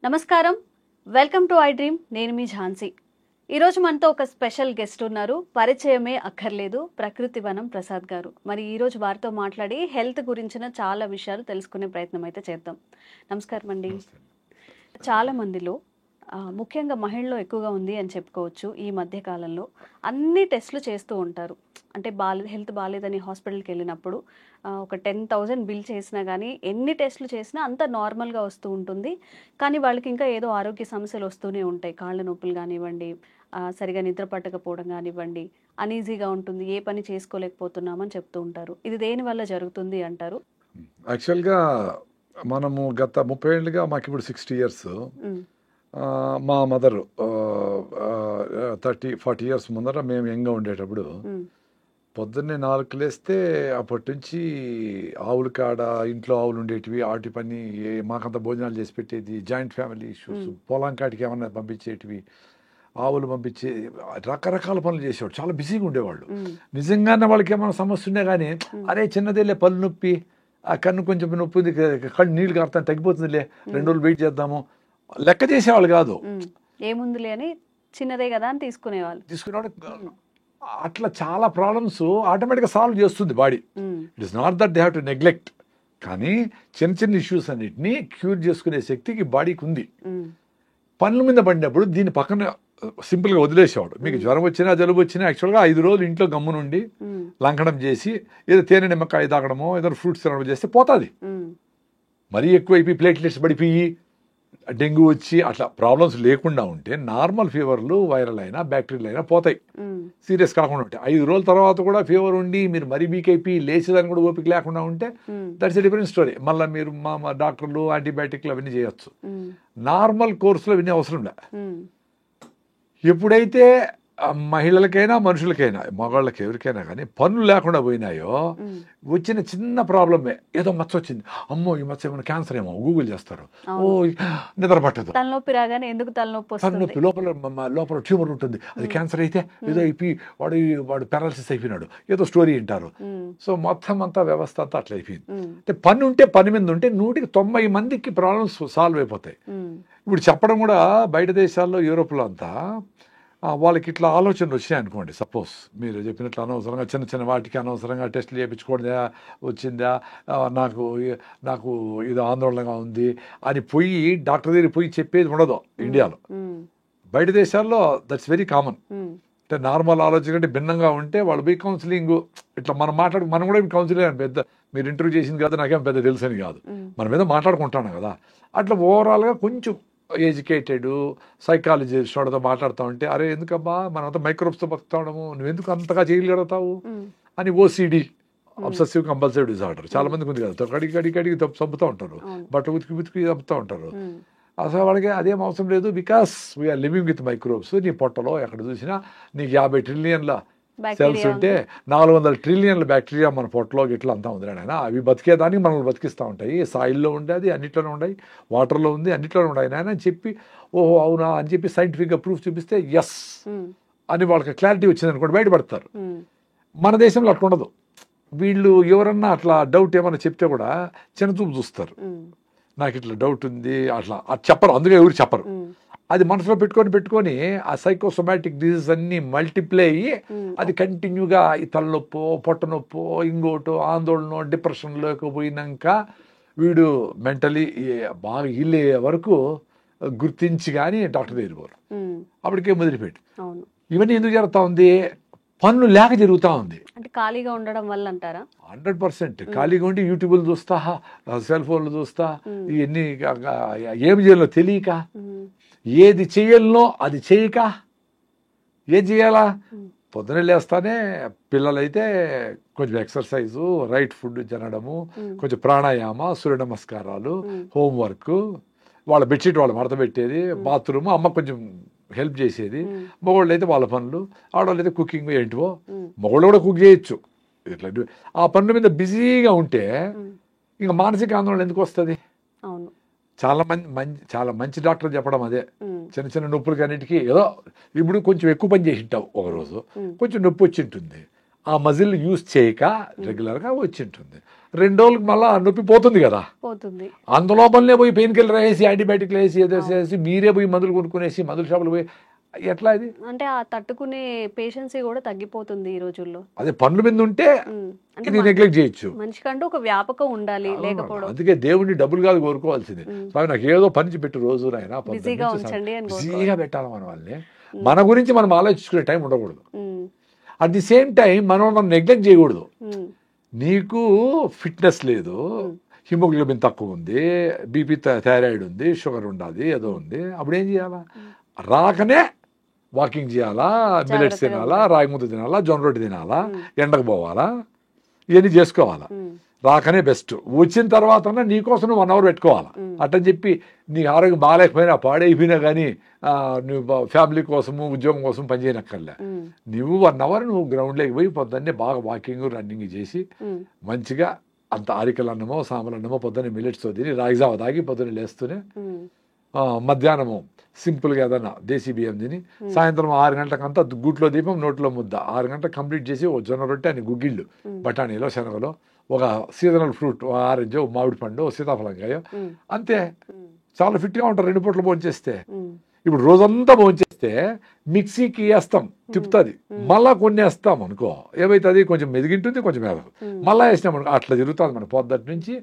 నమస్కారం, welcome to I dream. నేను మీ ఝాన్సీ. ఈరోజు మనతో ఒక స్పెషల్ గెస్ట్ ఉన్నారు. పరిచయమే అక్కర్లేదు, ప్రకృతి వనం ప్రసాద్ గారు. మరి ఈరోజు వారితో మాట్లాడి హెల్త్ గురించిన చాలా విషయాలు తెలుసుకునే ప్రయత్నం అయితే చేద్దాం. నమస్కారం అండి. చాలా మందిలో ముఖ్యంగా మహిళల్లో ఎక్కువగా ఉంది అని చెప్పుకోవచ్చు. ఈ మధ్య కాలంలో అన్ని టెస్టులు చేస్తూ ఉంటారు. అంటే హెల్త్ బాగాలేదని హాస్పిటల్కి వెళ్ళినప్పుడు ఒక 10,000 బిల్ చేసినా కానీ ఎన్ని టెస్టులు చేసినా అంత నార్మల్గా వస్తూ ఉంటుంది. కానీ వాళ్ళకి ఇంకా ఏదో ఆరోగ్య సమస్యలు వస్తూనే ఉంటాయి. కాళ్ళ నొప్పులు కానివ్వండి, సరిగా నిద్ర పట్టకపోవడం కానివ్వండి, అనీజీగా ఉంటుంది, ఏ పని చేసుకోలేకపోతున్నామని చెప్తూ ఉంటారు. ఇది దేని వల్ల జరుగుతుంది అంటారు? యాక్చువల్గా మనము గత 30 ఏళ్ళుగా మాకు ఇప్పుడు 60 ఇయర్స్. మా మదరు 30-40 ఇయర్స్ ముందర మేము యంగ్గా ఉండేటప్పుడు పొద్దున్నే 4కి లేస్తే అప్పటి నుంచి ఆవుల కాడ ఇంట్లో ఆవులు ఉండేటివి, వాటి పని మాకంత భోజనాలు చేసి పెట్టేది, జాయింట్ ఫ్యామిలీ ఇష్యూస్, పొలం కాటికి ఏమన్నా పంపించేటివి, ఆవులు పంపించే రకరకాల పనులు చేసేవాడు. చాలా బిజీగా ఉండేవాళ్ళు. నిజంగానే వాళ్ళకి ఏమైనా సమస్య ఉండే కానీ అరే చిన్నదేలే పళ్ళు నొప్పి, ఆ కన్ను కొంచెం నొప్పి ఉంది, కళ్ళు నీళ్ళు కారుతాను తగ్గిపోతుందిలే 2 రోజులు వెయిట్ చేద్దాము లెక్క చేసేవాళ్ళు కాదు. ఏముందిలే అని చిన్నదే కదా అని తీసుకునేవాడు. అట్లా చాలా ప్రాబ్లమ్స్ ఆటోమేటిక్గా సాల్వ్ చేస్తుంది body. It is not that they have to neglect, కానీ చిన్న చిన్న ఇష్యూస్ అన్నిటినీ క్యూర్ చేసుకునే శక్తికి బాడీకి ఉంది. పనుల మీద పడినప్పుడు దీన్ని పక్కన సింపుల్గా వదిలేసేవాడు. మీకు జ్వరం వచ్చినా జలుబు వచ్చినా యాక్చువల్గా 5 రోజులు ఇంట్లో గమ్మునుండి లంకడం చేసి ఏదో తేనె నిమ్మకాయ తాగడమో ఏదో ఫ్రూట్స్ తినడం చేస్తే పోతుంది. మరీ ఎక్కువైపోయి ప్లేట్లెట్స్ పడిపోయి డెంగ్యూ వచ్చి అట్లా ప్రాబ్లమ్స్ లేకుండా ఉంటే నార్మల్ ఫీవర్లు వైరల్ అయినా బ్యాక్టీరియల్ అయినా పోతాయి, సీరియస్ కాకుండా ఉంటాయి. 5 రోజుల తర్వాత కూడా ఫీవర్ ఉండి మీరు మరీ వీక్ అయిపోయి లేచేదాన్ని కూడా ఓపిక లేకుండా ఉంటే దట్స్ ఎ డిఫరెంట్ స్టోరీ. మళ్ళీ మీరు మా డాక్టర్లు యాంటీబయాటిక్లు అవన్నీ చేయొచ్చు. నార్మల్ కోర్సులో అవన్నీ అవసరం లే. ఎప్పుడైతే మహిళలకైనా మనుషులకైనా మగవాళ్ళకి ఎవరికైనా కానీ పనులు లేకుండా పోయినాయో వచ్చిన చిన్న ప్రాబ్లమే, ఏదో మచ్చ వచ్చింది, అమ్మో ఈ మచ్చ ఏమైనా క్యాన్సర్ ఏమో గూగుల్ చేస్తారు, ఓ నిద్ర పట్టదు, తలనొప్పి రాగానే ఎందుకు తలనొప్పి, లోపల ట్యూమర్ ఉంటుంది, అది క్యాన్సర్ అయితే ఏదో అయిపోయి వాడు పారాలసిస్ అయిపోయినాడు, ఏదో స్టోరీ వింటారు. సో మొత్తం అంతా వ్యవస్థ అంతా అట్లా అయిపోయింది. అంటే పని ఉంటే పని మీద ఉంటే 190 మందికి ప్రాబ్లమ్స్ సాల్వ్ అయిపోతాయి. ఇప్పుడు చెప్పడం కూడా బయట దేశాల్లో యూరోప్లో అంతా వాళ్ళకి ఇట్లా ఆలోచనలు వచ్చాయి అనుకోండి. సపోజ్ మీరు చెప్పినట్లు అనవసరంగా చిన్న చిన్న వాటికి అనవసరంగా టెస్టులు చేయించుకోవడా వచ్చిందా, నాకు ఇది ఆందోళనగా ఉంది అని పోయి డాక్టర్ దగ్గర పోయి చెప్పేది ఉండదు ఇండియాలో. బయట దేశాల్లో దట్స్ వెరీ కామన్. అంటే నార్మల్ ఆలోచన కంటే భిన్నంగా ఉంటే వాళ్ళు పోయి కౌన్సిలింగ్ ఇట్లా మనం కూడా కౌన్సిలింగ్ అని పెద్ద మీరు ఇంటర్వ్యూ చేసింది కదా నాకేం పెద్ద తెలుసు అని కాదు, మనం ఏదో మాట్లాడుకుంటాను కదా. అట్లా ఓవరాల్గా కొంచెం ఎడ్యుకేటెడ్ సైకాలజిస్ట్ వాడితో మాట్లాడుతూ ఉంటే అరే ఎందుకబ్బా మనమంతా మైక్రోబ్స్తో బతుకుతా ఉండము, నువ్వెందుకు అంతగా చేయగలుగుతావు అని ఓసిడి అబ్సెసివ్ కంపల్సివ్ డిజార్డర్ చాలా మందికి ఉంది కదా, కడిగి చంపుతూ ఉంటారు, బట్ట ఉతికి చంపుతూ ఉంటారు. అసలు వాళ్ళకి అదేం అవసరం లేదు, because we are living with microbes. నీ పొట్టలో ఎక్కడ చూసినా నీకు 50 ట్రిలియన్ల సెల్స్ ఉంటే 400 ట్రిలియన్ల బ్యాక్టీరియా మన పొట్టలో గిట్లా అంతా ఉంది నాయన. అవి బతికేదానికి మనల్ని బతికిస్తూ ఉంటాయి. సాయిల్లో ఉండేది అన్నిట్లోనే ఉన్నాయి, వాటర్లో ఉంది అన్నిట్లోనే ఉన్నాయి నాయన అని చెప్పి ఓహో అవునా అని చెప్పి సైంటిఫిక్గా ప్రూఫ్ చూపిస్తే ఎస్ అని వాళ్ళకి క్లారిటీ వచ్చింది అనుకోండి, బయటపడతారు. మన దేశంలో అట్లా ఉండదు. వీళ్ళు ఎవరన్నా అట్లా డౌట్ ఏమన్నా చెప్తే కూడా చిన్నచూపు చూస్తారు. నాకు ఇట్లా డౌట్ ఉంది అట్లా చెప్పరు, అందుకే ఎవరు చెప్పరు. అది మనసులో పెట్టుకొని ఆ సైకోసోమాటిక్ డిసీజ్ అన్ని మల్టిప్లై అయ్యి అది కంటిన్యూగా ఈ తలనొప్పో పొట్ట నొప్పో ఇంకోటో ఆందోళన డిప్రెషన్లోకి పోయినాక వీడు మెంటలీ బాగా ఇల్లే వరకు గుర్తించి కానీ డాక్టర్ దగ్గర పోరు. అప్పటికే మొదలుపెట్టి ఇవన్నీ ఎందుకు జరుగుతూ ఉంది? పనులు లేక జరుగుతూ ఉంది. అంటే ఖాళీగా ఉండడం వల్ల అంటారా? 100% ఖాళీగా ఉండి యూట్యూబ్లు చూస్తా, సెల్ ఫోన్లు చూస్తా, ఇవన్నీ ఏం చేయాలో తెలియక, ఏది చేయాలనో అది చేయక, ఏది చేయాలా పొద్దున లేస్తానే పిల్లలైతే కొంచెం ఎక్సర్సైజు, రైట్ ఫుడ్ తినడము, కొంచెం ప్రాణాయామ, సూర్య నమస్కారాలు, హోంవర్క్, వాళ్ళ బెడ్షీట్ వాళ్ళు మడత పెట్టేది, బాత్రూమ్ అమ్మ కొంచెం హెల్ప్ చేసేది, మగవాళ్ళు అయితే వాళ్ళ పనులు, ఆడవాళ్ళు అయితే కుకింగ్ ఏంటివో, మగవాళ్ళు కూడా కుక్ చేయొచ్చు. ఇట్లా ఆ పనుల మీద బిజీగా ఉంటే ఇంకా మానసిక ఆందోళన ఎందుకు వస్తుంది? చాలా మంచి డాక్టర్ చెప్పడం అదే, చిన్న చిన్న నొప్పులకి అన్నిటికీ ఏదో ఇప్పుడు కొంచెం ఎక్కువ పని చేసి ఉంటావు ఒకరోజు, కొంచెం నొప్పి వచ్చి ఉంటుంది, ఆ మజిల్ యూజ్ చేయక రెగ్యులర్గా వచ్చి ఉంటుంది. 2 రోజులకు మళ్ళీ నొప్పి పోతుంది కదా, పోతుంది. అందులోపలనే పోయి పెయిన్ కిల్లర్ వేసి యాంటీబయాటిక్లు వేసి ఏదో వేసి మీరే పోయి మందులు కొనుక్కునేసి మందుల షాపులు పోయి ఎట్లా అది అంటే ఆ తట్టుకునే పేషెన్సీ కూడా తగ్గిపోతుంది ఈ రోజుల్లో. అదే పనుల మీద ఉంటే అంటే ఇది నెగ్లెక్ట్ చేయొచ్చు. మనిషికంటూ ఒక వ్యాపకం ఉండాలి, లేకపోవడం. అందుకే దేవుడిని డబ్బులు కాదు కోరుకోవాల్సింది, స్వామి నాకు ఏదో పని పెట్టు రోజు నాయన బిజీగా ఉంచండి అని బిజీగా పెట్టాలి మన వాళ్ళని. మన గురించి మనం ఆలోచించుకునే టైం ఉండకూడదు. అట్ ది సేమ్ టైం మనం నెగ్లెక్ట్ చేయకూడదు. నీకు ఫిట్నెస్ లేదు, హిమోగ్లోబిన్ తక్కువ ఉంది, బీపీ థైరాయిడ్ ఉంది, షుగర్ ఉండాలి, ఏదో ఉంది, అప్పుడు ఏం చేయాలా? రాకనే వాకింగ్ చేయాలా, మిల్లెట్స్ తినాలా, రాగి ముద్ద తినాలా, జొన్న రొట్టె తినాలా, ఎండకు పోవాలా, ఇవన్నీ చేసుకోవాలా. రాకనే బెస్ట్. వచ్చిన తర్వాత నీకోసం నువ్వు 1 hour పెట్టుకోవాలా. అట్టని చెప్పి నీ ఆరోగ్యం బాగాలేకపోయినా పాడైపోయినా కానీ నువ్వు ఫ్యామిలీ కోసము ఉద్యోగం కోసం పనిచేయనక్కర్లే. నువ్వు 1 hour నువ్వు గ్రౌండ్లోకి పోయి పొద్దున్నే బాగా వాకింగ్ రన్నింగ్ చేసి మంచిగా అంత ఆరికల అన్నమో సాంబార్ అన్నమో పొద్దున్నే మిల్లెట్స్తో తిని రాగిజావ తాగి పొద్దున్నే లేస్తూనే మధ్యాహ్నము సింపుల్గా ఏదన్నా దేశీ బియ్యం తిని సాయంత్రం 6 గంటలకంతా గూట్లో దీపం నోట్లో ముద్ద 6 గంటలకు కంప్లీట్ చేసి ఓ జొన్న రొట్టె అని గుగ్గిళ్ళు బఠానీలో శనగలో ఒక సీజనల్ ఫ్రూట్ ఆరెంజ్ మామిడి పండు సీతాఫలంకాయ అంతే చాలా ఫిట్గా ఉంటారు 2 పూటలు భోంచేస్తే. ఇప్పుడు రోజంతా భోంచేస్తే మిక్సీకి వేస్తాం తిప్పుతుంది, మళ్ళా కొన్ని వేస్తాం అనుకో ఏమైతుంది కొంచెం మెదిగింటుంది కొంచెం మెదగు, మళ్ళీ వేసినాం అనుకో అట్లా జరుగుతుంది. మన పొద్దుటి నుంచి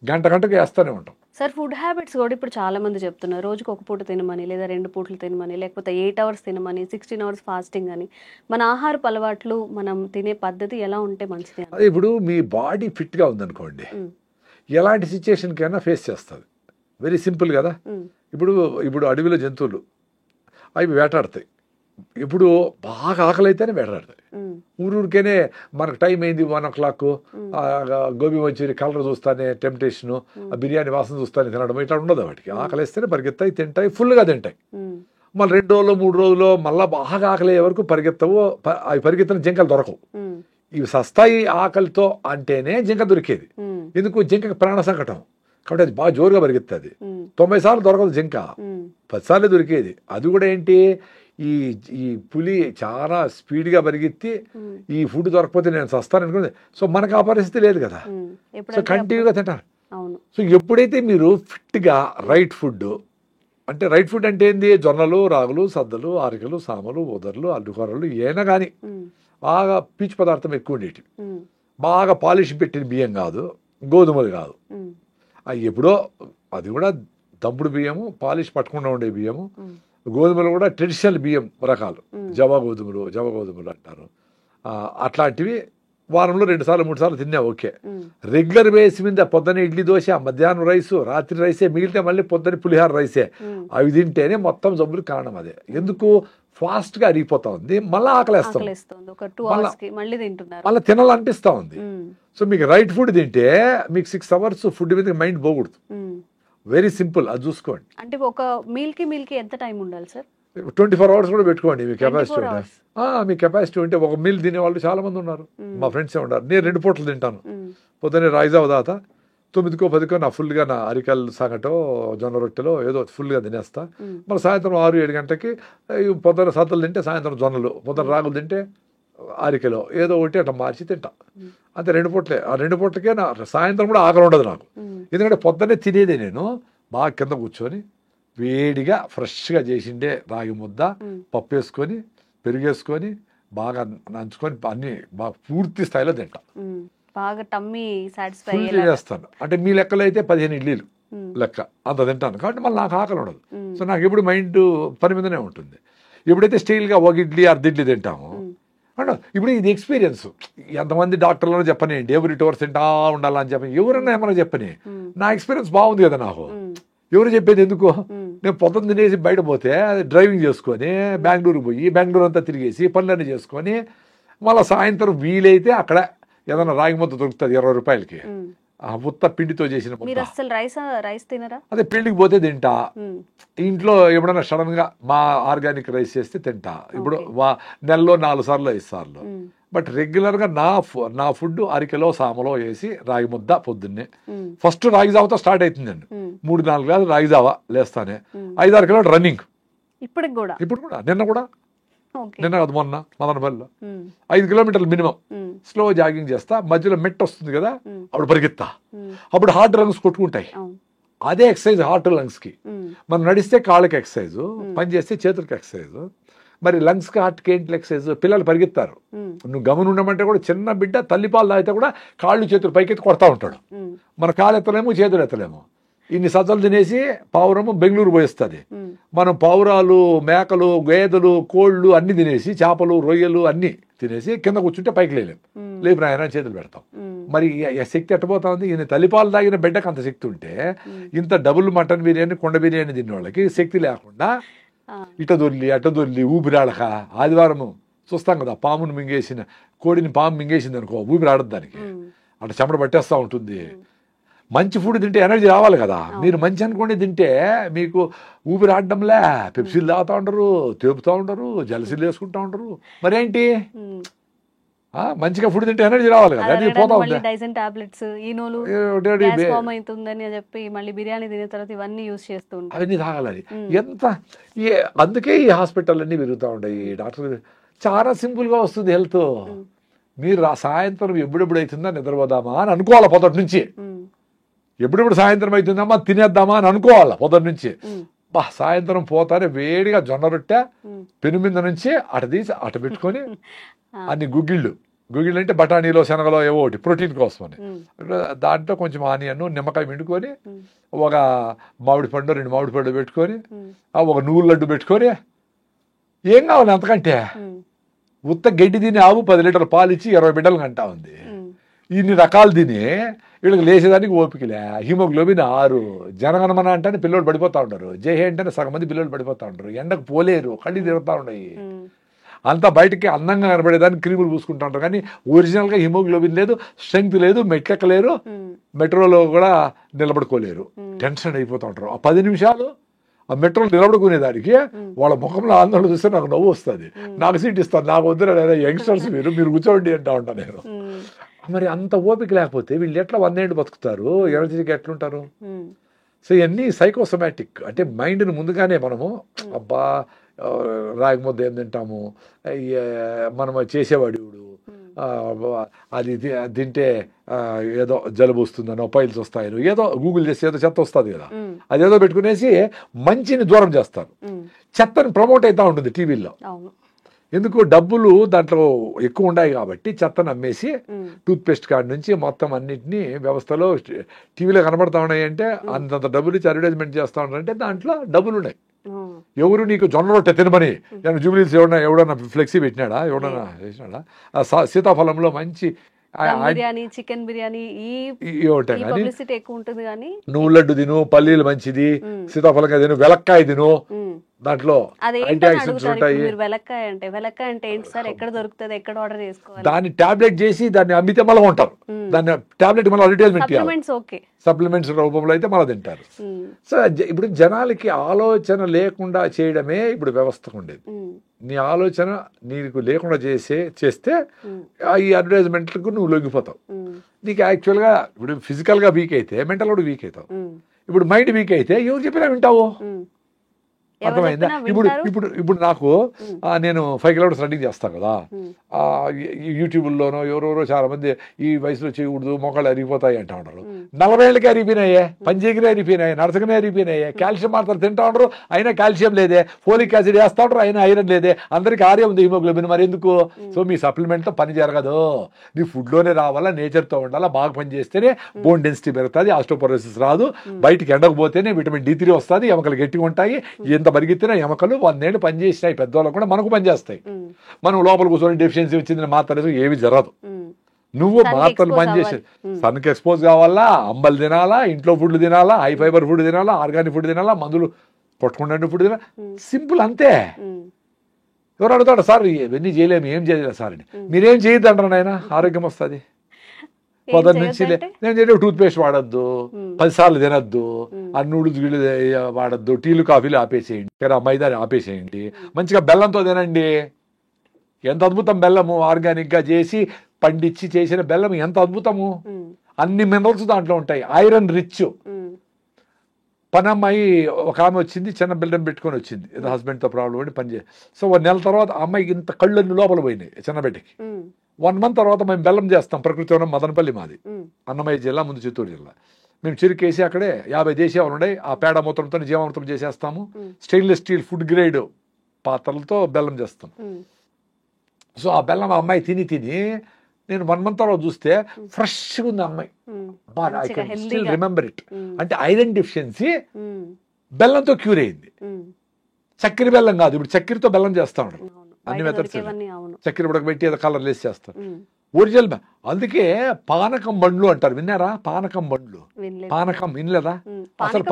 గంటకు వేస్తూనే ఉంటాం. సార్ ఫుడ్ హ్యాబిట్స్ కూడా ఇప్పుడు చాలా మంది చెప్తున్నారు, రోజుకి 1 పూట తినమని, లేదా 2 పూటలు తినమని, లేకపోతే 8 hours తినమని, 16 hours ఫాస్టింగ్ అని. మన ఆహారపు అలవాట్లు మనం తినే పద్ధతి ఎలా ఉంటే మంచిది? ఇప్పుడు మీ బాడీ ఫిట్గా ఉందనుకోండి ఎలాంటి సిచ్యుయేషన్కైనా ఫేస్ చేస్తుంది. వెరీ సింపుల్ కదా. ఇప్పుడు అడవిలో జంతువులు అవి వేటాడతాయి, ఇప్పుడు బాగా ఆకలి అయితేనే వేటాడతాయి. ఊరికేనే మనకు టైం అయింది 1 o'clock గోబీ మంచూరి కలర్ చూస్తానే టెంప్టేషను, బిర్యానీ వాసన చూస్తానే తినడం ఇట్లా ఉండదు. వాటికి ఆకలి వేస్తేనే పరిగెత్తాయి, తింటాయి, ఫుల్గా తింటాయి. మళ్ళీ 2 రోజులు 3 రోజులు మళ్ళీ బాగా ఆకలి అయ్యే వరకు పరిగెత్తవు. అవి పరిగెత్తిన జింకలు దొరకవు. ఇవి సస్తాయి ఆకలితో అంటేనే జింక దొరికేది. ఎందుకు? జింకకి ప్రాణ సంకటం కాబట్టి అది బాగా జోరుగా పరిగెత్తుంది. 90 సార్లు దొరకదు జింక, 10 సార్లు దొరికేది. అది కూడా ఏంటి ఈ పులి చాలా స్పీడ్గా పరిగెత్తి ఈ ఫుడ్ దొరకపోతే నేను చస్తాను అనుకుంది. సో మనకు ఆ పరిస్థితి లేదు కదా, సో కంటిన్యూగా తింటారు. సో ఎప్పుడైతే మీరు ఫిట్గా రైట్ ఫుడ్ అంటే రైట్ ఫుడ్ అంటే ఏంది? జొన్నలు, రాగులు, సద్దలు, ఆరికలు, సామలు, ఉదర్లు, అల్లుకూరలు ఏనా కానీ బాగా పీచు పదార్థం ఎక్కువ ఉండేవి, బాగా పాలిష్ పెట్టిన బియ్యం కాదు, గోధుమలు కాదు. అవి ఎప్పుడో అది కూడా దంపుడు బియ్యము, పాలిష్ పట్టకుండా ఉండే బియ్యము. గోధుమలు కూడా ట్రెడిషనల్ బియ్యం రకాలు, జవ గోధుమలు అంటారు. అట్లాంటివి వారంలో 2 సార్లు 3 సార్లు తిన్నా ఓకే. రెగ్యులర్ బేస్ మీద పొద్దున్న ఇడ్లీ దోశ, మధ్యాహ్నం రైసు, రాత్రి రైసే, మిగిలితే మళ్ళీ పొద్దున్న పులిహార రైసే, అవి తింటేనే మొత్తం జబ్బులు కారణం. అదే ఎందుకు ఫాస్ట్ గా అరిగిపోతా ఉంది, మళ్ళీ ఆకలేస్తాం, మళ్ళీ తినాలనిపిస్తా ఉంది. సో మీకు రైట్ ఫుడ్ తింటే మీకు 6 hours ఫుడ్ మీద మైండ్ పోకూడదు. వెరీ సింపుల్, అది చూసుకోండి. అంటే ఒక మీల్ కి ఎంత టైం ఉండాలి సార్? 24 hours కూడా పెట్టుకోండి మీ కెపాసిటీ ఉంటే. మీ కెపాసిటీ ఉంటే ఒక మీల్ తినే వాళ్ళు చాలా మంది ఉన్నారు, మా ఫ్రెండ్సే ఉన్నారు. నేను 2 పూటలు తింటాను. పొద్దున్నే రాయిజావ దాత 9కో 10కో నా ఫుల్గా నా అరికల్ సంగటో జొన్న రొట్టెలో ఏదో ఫుల్గా తినేస్తా. మళ్ళీ సాయంత్రం 6-7 గంటలకి పొద్దున్న సద్దలు తింటే సాయంత్రం జొన్నలు, పొద్దున్న రాగులు తింటే అరికెలో ఏదో ఒకటి అట్లా మార్చి తింటా. అంతే 2 పూటలే. ఆ 2 పూటలకే నా సాయంత్రం కూడా ఆకలి ఉండదు నాకు, ఎందుకంటే పొద్దున్నే తినేదే నేను బాగా కింద కూర్చొని వేడిగా ఫ్రెష్గా చేసిండే రాగి ముద్ద, పప్పు వేసుకొని పెరుగేసుకొని బాగా నంచుకొని అన్ని బాగా పూర్తి స్థాయిలో తింటా. బాగా టమ్మీ సాటిస్ఫై చేస్తాను. అంటే మీ లెక్కలో అయితే 15 ఇడ్లీలు లెక్క అంత తింటాను, కాబట్టి మళ్ళీ నాకు ఆకలి ఉండదు. సో నాకు ఎప్పుడు మైండ్ పని మీదనే ఉంటుంది. ఎప్పుడైతే స్టైల్గా 1 ఇడ్లీ 1/2 ఇడ్లీ తింటాము అంటే ఇప్పుడు ఇది ఎక్స్పీరియన్స్. ఎంతమంది డాక్టర్లను చెప్పని ఎవరి 2 hours తింటా ఉండాలని చెప్పని ఎవరన్నా ఏమన్నా చెప్పని, నా ఎక్స్పీరియన్స్ బాగుంది కదా నాకు. ఎవరు చెప్పేది ఎందుకు? నేను పొద్దున్న తినేసి బయట పోతే డ్రైవింగ్ చేసుకొని బెంగళూరు పోయి బెంగళూరు అంతా తిరిగేసి పనులన్నీ చేసుకొని మళ్ళీ సాయంత్రం వీలైతే అక్కడ ఏదైనా రాగి ముద్ద దొరుకుతుంది 20 రూపాయలకి, ఆ ఉత్త పిండితో చేసిన రైస్ తినరా? అదే పెళ్లికి పోతే తింటా, ఇంట్లో ఎప్పుడైనా సడన్ గా మా ఆర్గానిక్ రైస్ చేస్తే తింటా. ఇప్పుడు నెలలో 4 సార్లు 5 సార్లు. బట్ రెగ్యులర్ గా నా ఫుడ్ అరికెలో సామలో వేసి రాగి ముద్ద పొద్దున్నే. ఫస్ట్ రాగి జావతో స్టార్ట్ అవుతుందండి. 3-4 గ్లాసులు రాగి జావ లేస్తానే, 5-6 కిలోమీటర్ రన్నింగ్. ఇప్పుడు కూడా నిన్న కూడా ఓకే. నిన్న కాదు మొన్న మదనపల్లిలో 5 కిలోమీటర్లు మినిమం స్లో జాగింగ్ చేస్తా, మధ్యలో మెట్ వస్తుంది కదా అప్పుడు పరిగెత్తా, అప్పుడు హార్ట్ లంగ్స్ కొట్టుకుంటాయి. అదే ఎక్సర్సైజ్ హార్ట్ లంగ్స్ కి. మనం నడిస్తే కాళ్ళకి ఎక్సర్సైజ్, పని చేస్తే చేతులకి ఎక్సర్సైజ్. మరి లంగ్స్ కి హార్ట్కి ఏంటి ఎక్సర్సైజ్? పిల్లలు పరిగెత్తారు, నువ్వు గమని ఉండమంటే కూడా చిన్న బిడ్డ తల్లిపాలు తాగితే కూడా కాళ్ళు చేతులు పైకెత్తి కొడతా ఉంటాడు. మన కాళ్ళు ఎత్తలేము, చేతులు ఎత్తలేము. ఇన్ని సజ్జలు తినేసి పావురము బెంగళూరు పోయిస్తుంది. మనం పావురాలు, మేకలు, గేదెలు, కోళ్ళు అన్ని తినేసి, చేపలు, రొయ్యలు అన్ని తినేసి కింద కూర్చుంటే పైకి లేలేము. లేపు నాయన చేతులు పెడతాం. మరి శక్తి ఎట్టబోతా ఉంది? ఈయన తల్లిపాలు తాగిన బిడ్డకు అంత శక్తి ఉంటే, ఇంత డబుల్ మటన్ బిర్యానీ, కుండ బిర్యానీ తిన్న వాళ్ళకి శక్తి లేకుండా ఇట దొర్లి అట దొర్లి ఊపిరాడక, ఆదివారం చూస్తాం కదా పామును మింగేసిన కోడిని పాము మింగేసింది అనుకో, ఊపిరాడదు దానికి, అట్లా చెమట పట్టేస్తూ ఉంటుంది. మంచి ఫుడ్ తింటే ఎనర్జీ రావాలి కదా. మీరు మంచి అనుకోండి తింటే మీకు ఊపిరి ఆడడంలే, పెప్సీలు తాగుతూ ఉండరు, తేపుతూ ఉండరు, జలసీలు వేసుకుంటూ ఉండరు. మరేంటి మంచిగా ఫుడ్ తింటే ఎనర్జీ రావాలి కదా, అది పోతా ఉంది. డైజన్ టాబ్లెట్స్, ఈనోలు ఫామ్ అవుతుందని చెప్పి మళ్ళీ బిర్యానీ తినే తర్వాత ఇవన్నీ యూజ్ చేస్తూ ఉంటారు. అవన్నీ తాగాలి. ఎంత అందుకే ఈ హాస్పిటల్ అన్నీ పెరుగుతూ ఉంటాయి. డాక్టర్ చాలా సింపుల్ గా వస్తుంది హెల్త్. మీరు సాయంత్రం ఎప్పుడెప్పుడు అవుతుందా నిద్రపోదామా అని అనుకోవాలి పొద్దుటి నుంచి. ఎప్పుడెప్పుడు సాయంత్రం అవుతుందమ్మా తినేద్దామా అని అనుకోవాలి పొద్దున్న నుంచి. సాయంత్రం పోతానే వేడిగా జొన్న రొట్టె పెను మీద నుంచి అట తీసి అట పెట్టుకొని అన్ని గుగ్గిళ్ళు అంటే బఠానీలో, శనగలో ఏవో ఒకటి ప్రోటీన్ కోసమని, దాంట్లో కొంచెం ఆనియన్, నిమ్మకాయ పిండుకొని, ఒక మామిడి పండు, 2 మామిడి పండు పెట్టుకొని, ఒక నువ్వుల లడ్డు పెట్టుకొని, ఏం కావాలి అంతకంటే? ఉత్త గడ్డి తిని ఆవు 10 లీటర్ల పాలు ఇచ్చి 20 బిడ్డలు కంటా ఉంది. ఇన్ని రకాలు తిని వీళ్ళకి లేచేదానికి ఓపికలే. హిమోగ్లోబిన్ 6. జనగణమన అంటేనే పిల్లలు పడిపోతూ ఉంటారు, జై అంటేనే సగం మంది పిల్లలు పడిపోతూ ఉంటారు, ఎండకు పోలేరు, కళ్ళు తిరుగుతూ ఉన్నాయి. అంతా బయటకి అందంగా కనబడేదానికి క్రీములు పూసుకుంటూ ఉంటారు, కానీ ఒరిజినల్గా హిమోగ్లోబిన్ లేదు, స్ట్రెంగ్త్ లేదు, మెట్లెక్కలేరు, మెట్రోలో కూడా నిలబడుకోలేరు, టెన్షన్ అయిపోతూ ఉంటారు. ఆ 10 నిమిషాలు ఆ మెట్రోలో నిలబడుకునేదానికి వాళ్ళ ముఖంలో ఆందోళన చూస్తే నాకు నవ్వు వస్తుంది. నాకు సీట్ ఇస్తాను, నాకు వద్దు, యంగ్స్టర్స్ మీరు కూర్చోండి అంటా ఉంటాను నేను. మరి అంత ఓపిక లేకపోతే వీళ్ళు ఎట్లా 100 ఏళ్ళు బతుకుతారు? ఎనర్జీకి ఎట్లుంటారు? సో ఇవన్నీ సైకోసోమాటిక్. అంటే మైండ్ని ముందుగానే మనము అబ్బా రాగి ముద్ద ఏం తింటాము, మనం చేసేవాడు అది తింటే ఏదో జలుబు వస్తుందనో, పైల్స్ వస్తాయనో, ఏదో గూగుల్ చేస్తే ఏదో చెత్త వస్తుంది కదా, అదేదో పెట్టుకునేసి మంచిని దూరం చేస్తారు. చెత్తని ప్రమోట్ అవుతూ ఉంటుంది టీవీలో. ఎందుకు? డబ్బులు దాంట్లో ఎక్కువ ఉన్నాయి కాబట్టి చెత్తను అమ్మేసి టూత్ పేస్ట్ కాడి నుంచి మొత్తం అన్నింటినీ వ్యవస్థలో టీవీలో కనబడతా ఉన్నాయి. అంటే అంతంత డబ్బులు ఇచ్చి అడ్వర్టైజ్మెంట్ చేస్తా ఉన్నారంటే దాంట్లో డబ్బులు ఉన్నాయి. ఎవరు నీకు జొన్న రొట్టె తినమని నేను జూబిలీస్ ఎవడన్నా ఫ్లెక్సీ పెట్టినాడా? ఎవడన్నా చేసినాడా? సీతాఫలంలో మంచి బిర్యానీ, చికెన్ బిర్యానీ ఎక్కువ ఉంటుంది కానీ నువ్వు లడ్డు తిను, పల్లీలు మంచిది, సీతాఫలంగా తిను, వెలక్కాయ తిను, దాంట్లో వెలక్కాయ అంటే ఏంటి సార్? ఎక్కడ దొరుకుతుంది? ఎక్కడ ఆర్డర్ చేసుకోవాలి? దాన్ని టాబ్లెట్ చేసి దాన్ని అమ్మితే మళ్ళీ ఉంటారు. దాన్ని టాబ్లెట్ మళ్ళీ అడ్వర్టైజ్మెంట్ సప్లిమెంట్స్ రూపంలో అయితే మళ్ళీ తింటారు. సో ఇప్పుడు జనాలకి ఆలోచన లేకుండా చేయడమే ఇప్పుడు వ్యవస్థ ఉండేది. నీ ఆలోచన నీకు లేకుండా చేస్తే ఈ అడ్వర్టైజ్మెంట్లకు నువ్వు లొంగిపోతావు. నీకు యాక్చువల్గా ఇప్పుడు ఫిజికల్గా వీక్ అయితే మెంటల్ కూడా వీక్ అవుతావు. ఇప్పుడు మైండ్ వీక్ అయితే ఎవరు చెప్పినా వింటావు. అర్థమైందా? ఇప్పుడు నాకు నేను 5 కిలోమీటర్స్ రన్నింగ్ చేస్తాను కదా, యూట్యూబ్లోనో ఎవరెవరో చాలా మంది ఈ వయసులో చేయకూడదు, మోకాళ్ళు అరిగిపోతాయి అంటా ఉంటారు. 40 ఏళ్ళకి అరిగిపోయినాయే, పంచేకినే అరిగిపోయినాయి, నరసకనే అరిగిపోయినాయి, కాల్షియం మాత్రం తింటా ఉండరు, అయినా కాల్షియం లేదే, ఫోలిక్ యాసిడ్ వేస్తా ఉంటారు, అయినా ఐరన్ లేదే, అందరికి ఆర్యం ఉంది హిమోగ్లోబిన్, మరి ఎందుకు? సో మీ సప్లిమెంట్తో పని జరగదు. నీ ఫుడ్లోనే రావాలా, నేచర్తో ఉండాలా, బాగా పని చేస్తేనే బోన్ డెన్సిటీ పెరుగుతుంది, ఆస్టోపోరోసిస్ రాదు, బయటికి ఎండకు పోతేనే విటమిన్ D3 వస్తుంది, ఎముకలు గట్టిగా ఉంటాయి. ఎంత పరిగెత్తినా ఎముకలు 100 ఏళ్ళు పనిచేసినాయి, పెద్దవాళ్ళకు కూడా మనకు పనిచేస్తాయి. మనం లోపల కూర్చొని డెఫిషియన్సీ వచ్చింది మాత్రం ఏమి జరగదు. నువ్వు మాత్రలు పనిచేసి సన్కి ఎక్స్పోజ్ కావాలా, అంబలు తినాలా, ఇంట్లో ఫుడ్లు తినాలా, హై ఫైబర్ ఫుడ్ తినాలా, ఆర్గానిక్ ఫుడ్ తినాలా, మందులు కొట్టుకుంటే ఫుడ్ తినాలా. సింపుల్ అంతే. ఎవరు అడుగుతాడు సార్ ఇవన్నీ చేయలేము, ఏం చేయలేదు సార్ అని. మీరేం చేయొద్దు అంటారు నాయన, ఆరోగ్యం వస్తుంది. పొద్దున్న నుంచి నేను చెప్పి టూత్ పేస్ట్ వాడద్దు, 10 సార్లు తినద్దు, ఆ నూడిల్స్ గిళ్ళు వాడద్దు, టీలు కాఫీలు ఆపేసేయండి, మైదా ఆపేసేయండి, మంచిగా బెల్లంతో తినండి. ఎంత అద్భుతం బెల్లము, ఆర్గానిక్గా చేసి పండించి చేసిన బెల్లం ఎంత అద్భుతము. అన్ని మినరల్స్ దాంట్లో ఉంటాయి, ఐరన్ రిచ్. పని అమ్మాయి ఒక ఆమె వచ్చింది, చిన్న బిల్డర్ పెట్టుకొని వచ్చింది, ఏదో హస్బెండ్తో ప్రాబ్లం పడి పని చేసి. సో 1 నెల తర్వాత ఆ అమ్మాయికి ఇంత కళ్ళన్ని లోపల పోయినాయి చిన్న బిడ్డకి. 1 మంత్ తర్వాత మేము బెల్లం చేస్తాం, ప్రకృతి వనం మదనపల్లి మాది, అన్నమయ్య జిల్లా, ముందు చిత్తూరు జిల్లా. మేము చెరుకేసి అక్కడే 50 దేశీయాలు ఉన్నాయి, ఆ పేడ మూత్రంతో జీవామృతం చేసేస్తాము. స్టెయిన్లెస్ స్టీల్ ఫుడ్ గ్రేడ్ పాత్రలతో బెల్లం చేస్తాం. సో ఆ బెల్లం ఆ అమ్మాయి తిని నేను 1 మంత్ తర్వాత చూస్తే ఫ్రెష్గా ఉంది అమ్మాయి. I can still remember it. అంటే ఐరన్ డెఫిషియన్సీ బెల్లంతో క్యూర్ అయింది. చక్కెర బెల్లం కాదు, ఇప్పుడు చక్కెరతో బెల్లం చేస్తా ఉంటారు అన్ని మెథడ్స్. చక్కెర ఉడకబెట్టి ఏదో కలర్ లేసి చేస్తారు. ఒరిజినల్ అందుకే పానకం బండ్లు అంటారు, విన్నారా? పానకం బండ్లు, పానకం వినలేదా? అసలు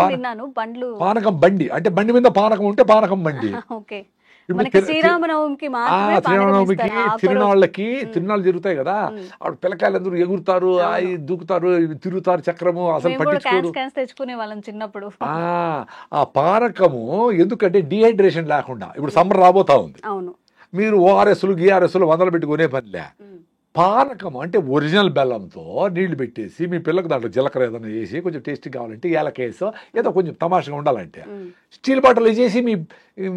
పానకం బండి అంటే బండి మీద పానకం ఉంటే పానకం బండి. శ్రీరామనవమికి తిరునాళ్ళకి తిరునాళ్ళు జరుగుతాయి కదా, ఆవిడ పిల్లకాయలు అందరూ ఎగురుతారు, దూకుతారు, తిరుగుతారు చక్రము, అసలు పట్టించుకోరు. తెచ్చుకునే వాళ్ళం చిన్నప్పుడు. ఆ పానకము ఎందుకంటే డిహైడ్రేషన్ లేకుండా, ఇప్పుడు సమ్మర్ రాబోతా ఉంది, మీరు ఓఆర్ఎస్లు గిఆర్ఎస్లు 100 పెట్టుకునే పనిలే. పానకం అంటే ఒరిజినల్ బెల్లంతో నీళ్లు పెట్టేసి మీ పిల్లలకు దాంట్లో జీలకర్ర ఏదైనా వేసి కొంచెం టేస్టీ కావాలంటే ఏలకేసో ఏదో కొంచెం తమాషగా ఉండాలంటే స్టీల్ బాటిల్ వేసేసి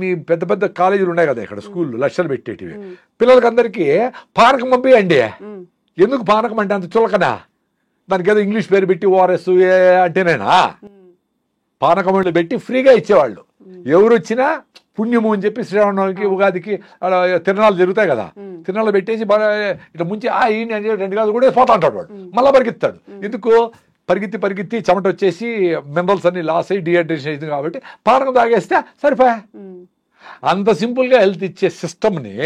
మీ పెద్ద పెద్ద కాలేజీలు ఉన్నాయి కదా ఇక్కడ, స్కూళ్ళు లక్షలు పెట్టేటివి, పిల్లలకి అందరికీ పానకం పంపియండి. ఎందుకు పానకం అంటే అంత చులకనా? దానికి ఏదో ఇంగ్లీష్ పేరు పెట్టి ఓఆర్ఎస్ అంటేనేనా? పానకం పెట్టి ఫ్రీగా ఇచ్చేవాళ్ళు. ఎవరు వచ్చినా పుణ్యము అని చెప్పి శ్రీరామనవమికి ఉగాదికి తిరణాలు జరుగుతాయి కదా, తిరణాలు పెట్టేసి ఇట్లా ముంచి ఈయన అని 2 గంటలు కూడా పోతా అంటాడు వాడు, మళ్ళీ పరిగెత్తాడు. ఎందుకు? పరిగెత్తి చెమట వచ్చేసి మినరల్స్ అన్ని లాస్ అయ్యి డిహైడ్రేషన్ అయింది కాబట్టి పానకం తాగేస్తే సరిపోయా. అంత సింపుల్గా హెల్త్ ఇచ్చే సిస్టమ్ని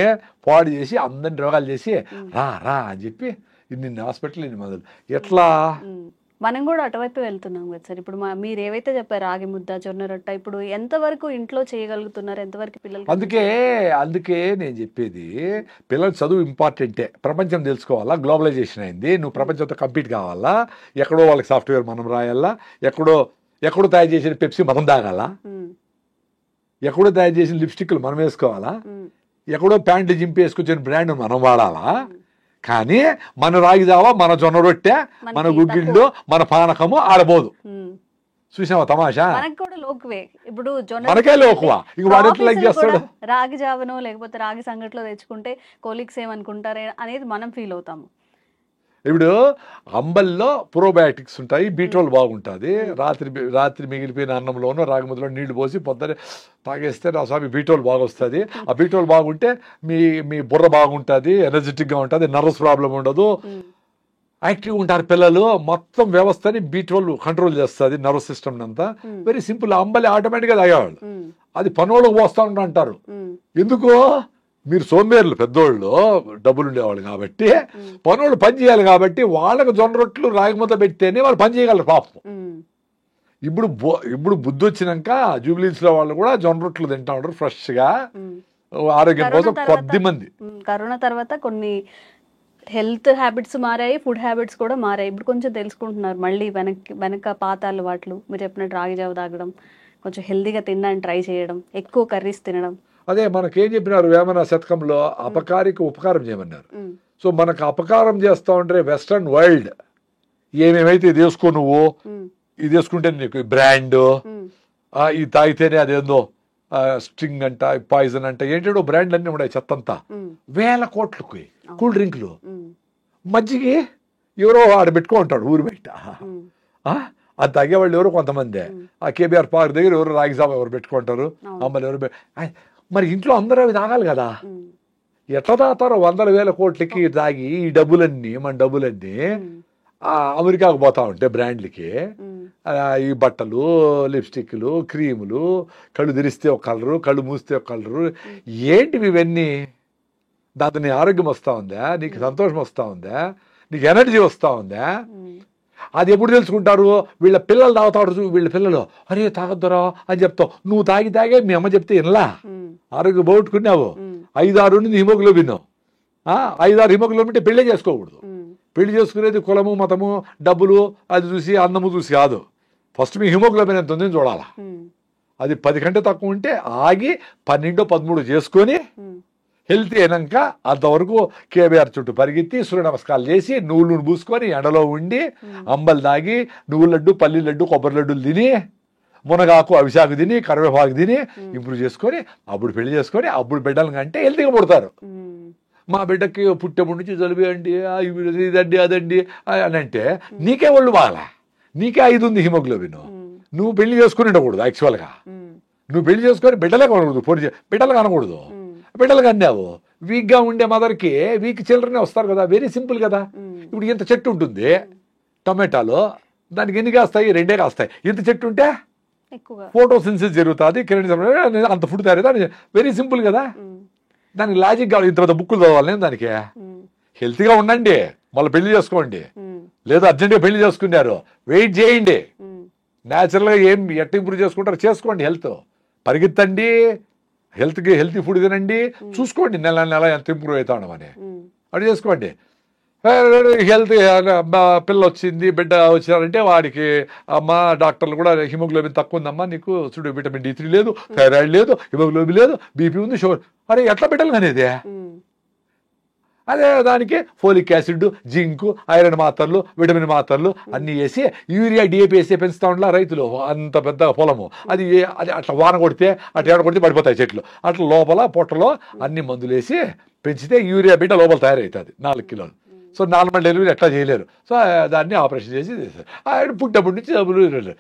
పాడు చేసి అందరిని రోగాలు చేసి రా అని చెప్పి ఇన్ని హాస్పిటల్ ఇన్ని మందులు. ఎట్లా? మనం కూడా అటువైపు వెళ్తున్నాం కదా సార్. ఇప్పుడు మీరు ఏవైతే చెప్పారు రాగి ముద్ద, జొన్న రొట్ట, ఇప్పుడు ఎంతవరకు ఇంట్లో చేయగలుగుతున్నారు, ఎంతవరకు పిల్లలు? అందుకే నేను చెప్పేది, పిల్లలు చదువు ఇంపార్టెంటే, ప్రపంచం తెలుసుకోవాలా, గ్లోబలైజేషన్ అయింది, నువ్వు ప్రపంచంతో కంపీట్ కావాలా, ఎక్కడో వాళ్ళకి సాఫ్ట్వేర్ మనం రాయాలా, ఎక్కడో తయారు చేసిన పెప్సీ మనం తాగాలా, ఎక్కడో తయారు చేసిన లిప్స్టిక్లు మనం వేసుకోవాలా, ఎక్కడో ప్యాంట్లు జింపి వేసుకొచ్చిన బ్రాండ్ మనం వాడాలా. కానీ మన రాగి జావా, మన జొన్న రొట్టె, మన గుగ్గిళ్ళు, మన పానకము ఆడబోదు. చూసావా తమాషా? ఇప్పుడు మనకే లోకువా, ఇంక వాడు ఎట్లా లైక్ చేస్తాడు? రాగి జావనో లేకపోతే రాగి సంగట్లో తెచ్చుకుంటే కోలీగ్స్ ఏమనుకుంటారే అనేది మనం ఫీల్ అవుతాము. ఇప్పుడు అంబల్లో ప్రోబయాటిక్స్ ఉంటాయి, బీట్రోల్ బాగుంటుంది. రాత్రి మిగిలిపోయిన అన్నంలోనూ రాగి ముద్దలో నీళ్లు పోసి పొద్దునే తాగేస్తే నా స్వామి బీట్రోల్ బాగా వస్తుంది. ఆ బీట్రోల్ బాగుంటే మీ బుర్ర బాగుంటుంది, ఎనర్జెటిక్గా ఉంటుంది, నర్వస్ ప్రాబ్లం ఉండదు, యాక్టివ్గా ఉంటారు పిల్లలు. మొత్తం వ్యవస్థని బీట్రోల్ కంట్రోల్ చేస్తుంది, నర్వస్ సిస్టమ్ అంతా. Very simple. అంబలి ఆటోమేటిక్గా తాగేవాళ్ళు, అది పనోళ్ళకి పోస్తా అంటారు. ఎందుకు? మీరు సోంబేర్లు, పెద్దోళ్ళు డబ్బులు ఉండేవాళ్ళు కాబట్టి, పనులు పని చేయాలి కాబట్టి వాళ్ళకు జొన్న రొట్లు రాగి ముద్ద పెడితేనే వాళ్ళు పని చేయగలరు పాపం. ఇప్పుడు బుద్ధి వచ్చినాక జూబ్లీస్లో వాళ్ళు కూడా జొన్న రొట్లు తింటా ఉంటారు ఫ్రెష్గా, ఆరోగ్యం కోసం. 10 మంది కరోనా తర్వాత కొన్ని హెల్త్ హ్యాబిట్స్ మారాయి, ఫుడ్ హ్యాబిట్స్ కూడా మారాయి. ఇప్పుడు కొంచెం తెలుసుకుంటున్నారు మళ్ళీ వెనక పాత అలవాట్లు. మీరు చెప్పినట్టు రాగి జావ తాగడం, కొంచెం హెల్తీగా తినడానికి ట్రై చేయడం, ఎక్కువ కర్రీస్ తినడం. అదే మనకేం చెప్పినారు వేమన శతకంలో, అపకారికి ఉపకారం చేయమన్నారు. సో మనకు అపకారం చేస్తా ఉంటే వెస్టర్న్ వరల్డ్ ఏమేమైతే ఇది వేసుకో, నువ్వు ఇది వేసుకుంటే నీకు బ్రాండ్, ఇది తాగితేనే అదేందో స్ట్రింగ్ అంట, పాయిజన్ అంట, ఏంటో బ్రాండ్లు అన్నీ ఉన్నాయి చెత్తంతా. 1000 కోట్లకి కూల్ డ్రింక్లు, మజ్జిగి ఎవరో ఆడ పెట్టుకో ఉంటాడు ఊరు బయట. అది తాగేవాళ్ళు ఎవరో కొంతమంది. ఆ కేబీఆర్ పార్క్ దగ్గర ఎవరు రాగి జావ ఎవరు పెట్టుకుంటారు, అమ్మలు ఎవరు. మరి ఇంట్లో అందరూ అవి తాగాలి కదా, ఎట్లా తాగుతారో 100,000 కోట్లకి తాగి ఈ డబ్బులన్నీ, మన డబ్బులన్నీ అమెరికాకు పోతా ఉంటే బ్రాండ్లకి, ఈ బట్టలు, లిప్స్టిక్లు, క్రీములు, కళ్ళు తెరిస్తే ఒక కలరు, కళ్ళు మూస్తే ఒక కలరు, ఏంటివి ఇవన్నీ? దాంతో నీ ఆరోగ్యం వస్తూ ఉందా, నీకు సంతోషం వస్తూ ఉందా, నీకు ఎనర్జీ వస్తూ ఉందా? అది ఎప్పుడు తెలుసుకుంటారు? వీళ్ళ పిల్లలు తాగుతాడు, వీళ్ళ పిల్లలు అరే తాగొద్దురా అని చెప్తావు. నువ్వు తాగే మీ అమ్మ చెప్తే వినలా, ఆరోగ్యం పోగొట్టుకున్నావు. 5-6 ఉంది హిమోగ్లోబిన్, 5-6 హిమోగ్లోబిన్ అంటే పెళ్ళే చేసుకోకూడదు. పెళ్లి చేసుకునేది కులము, మతము, డబ్బులు అది చూసి, అందము చూసి కాదు. ఫస్ట్ మీ హిమోగ్లోబిన్ ఎంత ఉందని చూడాలా. అది 10 కంటే తక్కువ ఉంటే ఆగి 12-13 చేసుకొని హెల్తీ అయినాక అంతవరకు కేబీఆర్ చుట్టూ పరిగెత్తి సూర్య నమస్కారాలు చేసి నువ్వులు పూసుకొని ఎండలో ఉండి అంబలు తాగి నువ్వుల లడ్డు, పల్లి లడ్డు, కొబ్బరి లడ్డులు తిని మునగాకు అవిశాకు తిని కరివేపాకు తిని ఇంప్రూవ్ చేసుకొని అప్పుడు పెళ్లి చేసుకొని అప్పుడు బిడ్డలు కంటే హెల్తీగా పుడతారు. మా బిడ్డకి పుట్టేప్పటి నుంచి జలుబు అండి ఇదండి అదండి అని అంటే నీకే ఒళ్ళు బాగా, నీకే 5 ఉంది హిమోగ్లోబిన్. నువ్వు పెళ్లి చేసుకుని ఉండకూడదు. యాక్చువల్గా నువ్వు పెళ్లి చేసుకొని బిడ్డలే కొనకూడదు, బిడ్డలు కనకూడదు. బిడ్డలు కన్నావు వీక్గా ఉండే మదర్కి వీక్ చిల్డ్రనే వస్తారు కదా. వెరీ సింపుల్ కదా. ఇప్పుడు ఇంత చెట్టు ఉంటుంది టొమాటోలో, దానికి ఎన్ని కాస్తాయి? 2 కాస్తాయి. ఇంత చెట్టు ఉంటే ఫోటోసిన్సిస్ జరుగుతుంది, అంత ఫుడ్ తయారు. వెరీ సింపుల్ కదా. దానికి లాజిక్ కావాలి. ఇంత పెద్ద బుక్కులు చదవాలి దానికి. హెల్తీగా ఉండండి, మళ్ళీ పెళ్లి చేసుకోండి. లేదా అర్జెంట్గా పెళ్లి చేసుకున్నారు, వెయిట్ చేయండి. న్యాచురల్గా ఎట్లా ఇంప్రూవ్ చేసుకుంటారో చేసుకోండి. హెల్త్ పరిగెత్తండి, హెల్తీ ఫుడ్ తినండి, చూసుకోండి నెల నెల ఎంత ఇంప్రూవ్ అవుతా ఉండమని అది చేసుకోండి. హెల్త్ పిల్ల వచ్చింది బిడ్డ వచ్చినారంటే వాడికి అమ్మ డాక్టర్లు కూడా హిమోగ్లోబిన్ తక్కువ ఉందమ్మా నీకు, చూడు విటమిన్ D3 లేదు, థైరాయిడ్ లేదు, హిమోగ్లోబిన్ లేదు, బీపీ ఉంది, షుగర్. అరే ఎట్లా బిడ్డలు అనేది? అదే దానికి ఫోలిక్ యాసిడ్, జింక్, ఐరన్ మాత్రలు, విటమిన్ మాత్రలు అన్ని వేసి యూరియా DAP వేసి పెంచుతా ఉండాల రైతులు. అంత పెద్ద పొలము అది అట్లా వాన కొడితే అట్లా ఏడ కొడితే పడిపోతాయి చెట్లు. అట్లా లోపల పొట్టలో అన్ని మందులు వేసి పెంచితే యూరియా బిడ్డ లోపల తయారవుతుంది 4 కిలోలు. సో నార్మల్ డెలివరీ ఎట్లా చేయలేరు. సో దాన్ని ఆపరేషన్ చేసి ఆయన పుట్టప్పటి నుంచి డబ్బులు.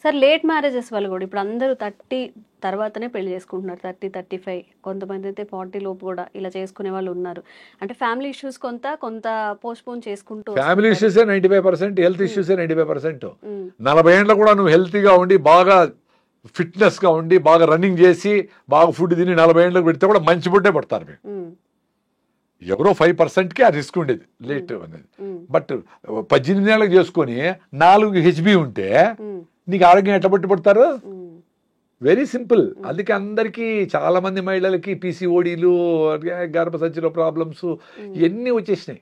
సార్ లేట్ మ్యారేజెస్ వల్ల కూడా ఇప్పుడు అందరూ 30 తర్వాతనే పెళ్లి చేసుకుంటున్నారు. 30, 35, కొంతమంది అయితే 40 లోపు కూడా ఇలా చేసుకునే వాళ్ళు ఉన్నారు. అంటే ఫ్యామిలీ ఇష్యూస్ కొంత పోస్ట్పోన్ చేసుకుంటూ. ఫ్యామిలీ ఇష్యూసే 95%, హెల్త్ ఇష్యూసే 95%. 40 ఏళ్ళ కూడా నువ్వు హెల్తీగా ఉండి బాగా ఫిట్నెస్గా ఉండి బాగా రన్నింగ్ చేసి బాగా ఫుడ్ తిని 40 ఏళ్ళకి పెడితే కూడా మంచి ఫుడ్డే పడతారు మీకు. ఎవరో 5%కి ఆ రిస్క్ ఉండేది లేట్ అనేది. బట్ 18 ఏళ్ళకి చేసుకొని 4 HB ఉంటే నీకు ఆరోగ్యం ఎట్లా పట్టుబడతారు? Very simple. అందుకే అందరికీ చాలా మంది మహిళలకి PCODలు, గర్భసంచిలో ప్రాబ్లమ్స్ ఇవన్నీ వచ్చేసినాయి.